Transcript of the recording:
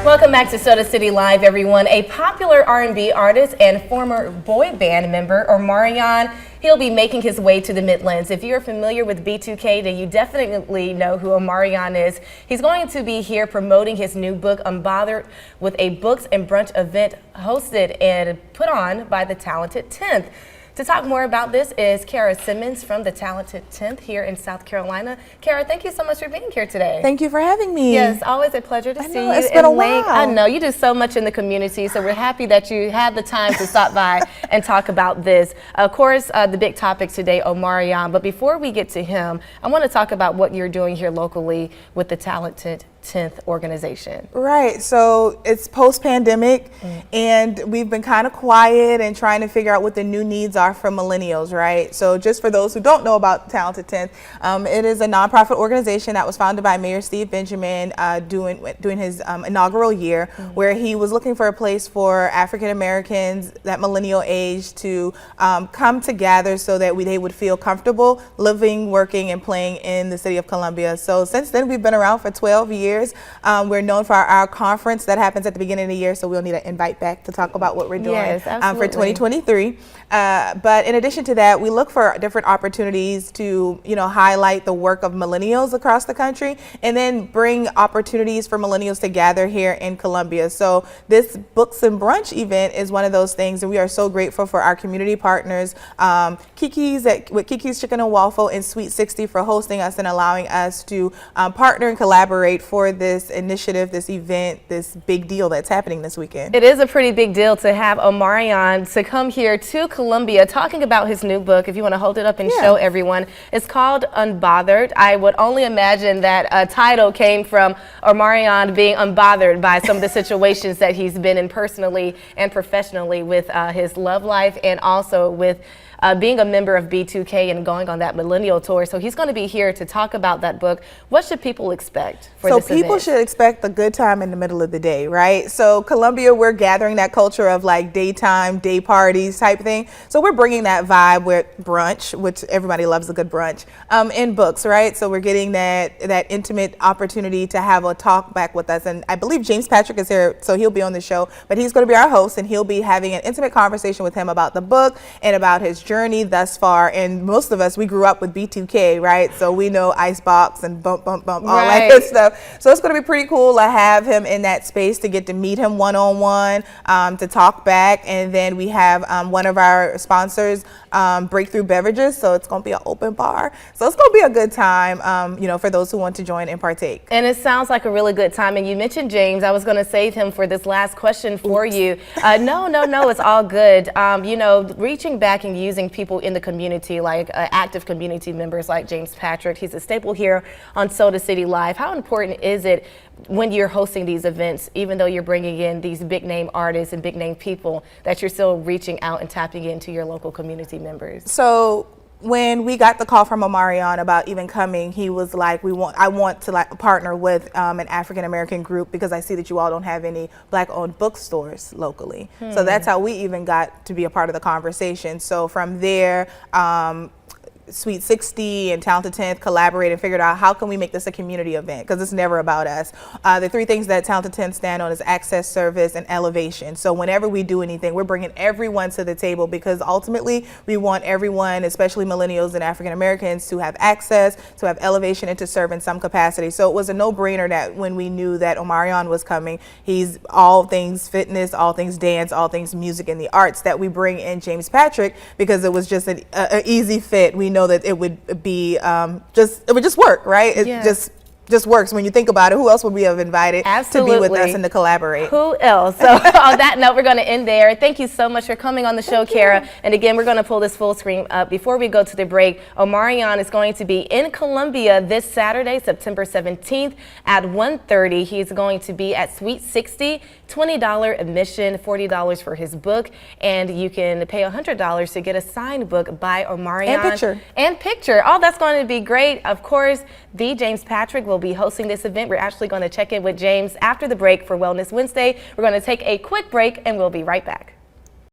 Welcome back to Soda City Live, everyone. A popular R&B artist and former boy band member, Omarion, he'll be making his way to the Midlands. If you're familiar with B2K, then you definitely know who Omarion is. He's going to be here promoting his new book, Unbothered, with a Books and Brunch event hosted and put on by the Talented 10th. To talk more about this is Kara Simmons from the Talented 10th here in South Carolina. Kara, thank you so much for being here today. Thank you for having me. Yes, always a pleasure to see you. It's been a while. I know, you do so much in the community, so we're happy that you had the time to stop by and talk about this. Of course, the big topic today, Omarion, but before we get to him, I want to talk about what you're doing here locally with the Talented 10th organization. Right, so it's post-pandemic and we've been kind of quiet and trying to figure out what the new needs are for millennials, right? So just for those who don't know about Talented 10th, it is a nonprofit organization that was founded by Mayor Steve Benjamin doing his inaugural year, where he was looking for a place for African Americans, that millennial age, to come together so that they would feel comfortable living, working, and playing in the city of Columbia. So since then, we've been around for 12 years. We're known for our conference that happens at the beginning of the year, so we'll need an invite back to talk about what we're doing for 2023. But in addition to that, we look for different opportunities to, highlight the work of millennials across the country, and then bring opportunities for millennials to gather here in Columbia. So this Books and Brunch event is one of those things, and we are so grateful for our community partners, with Kiki's Chicken and Waffle and Sweet 60 for hosting us and allowing us to partner and collaborate for this initiative, this event, this big deal that's happening this weekend. It is a pretty big deal to have Omarion to come here to Columbia talking about his new book. If you want to hold it up and show everyone, it's called Unbothered. I would only imagine that a title came from Omarion being unbothered by some of the situations that he's been in personally and professionally with his love life, and also with being a member of B2K and going on that millennial tour. So he's going to be here to talk about that book. What should people expect for this event? So people should expect a good time in the middle of the day, right? So Columbia, we're gathering that culture of like daytime, day parties type thing. So we're bringing that vibe with brunch, which everybody loves a good brunch, in books, right? So we're getting that intimate opportunity to have a talk back with us. And I believe James Patrick is here, so he'll be on the show, but he's going to be our host, and he'll be having an intimate conversation with him about the book and about his journey thus far. And most of us, we grew up with B2K, right? So we know Icebox and Bump, Bump, Bump, all that good stuff. So it's going to be pretty cool to have him in that space, to get to meet him one-on-one, to talk back. And then we have one of our sponsors, Breakthrough Beverages. So it's going to be an open bar. So it's going to be a good time, for those who want to join and partake. And it sounds like a really good time. And you mentioned James. I was going to save him for this last question for you. No, it's all good. Reaching back and using people in the community, like active community members like James Patrick. He's a staple here on Soda City Live. How important is it when you're hosting these events, even though you're bringing in these big name artists and big name people, that you're still reaching out and tapping into your local community members? So when we got the call from Omarion about even coming, he was like, I want to partner with an African American group, because I see that you all don't have any Black-owned bookstores locally. So that's how we even got to be a part of the conversation. So from there, Sweet 60 and Talented 10th collaborated and figured out, how can we make this a community event, because it's never about us. The three things that Talented 10th stand on is access, service, and elevation. So whenever we do anything, we're bringing everyone to the table, because ultimately we want everyone, especially millennials and African Americans, to have access, to have elevation, and to serve in some capacity. So it was a no-brainer that when we knew that Omarion was coming, he's all things fitness, all things dance, all things music and the arts, that we bring in James Patrick, because it was just an easy fit. We know that it would be it would just work, right? It just works when you think about it. Who else would we have invited to be with us and to collaborate? Who else? So on that note, we're going to end there. Thank you so much for coming on the show, Kara. And again, we're going to pull this full screen up. Before we go to the break, Omarion is going to be in Columbia this Saturday, September 17th at 1:30. He's going to be at Sweet 60, $20 admission, $40 for his book, and you can pay $100 to get a signed book by Omarion. And picture. Oh, that's going to be great. Of course, the James Patrick will be hosting this event. We're actually going to check in with James after the break for Wellness Wednesday. We're going to take a quick break, and we'll be right back.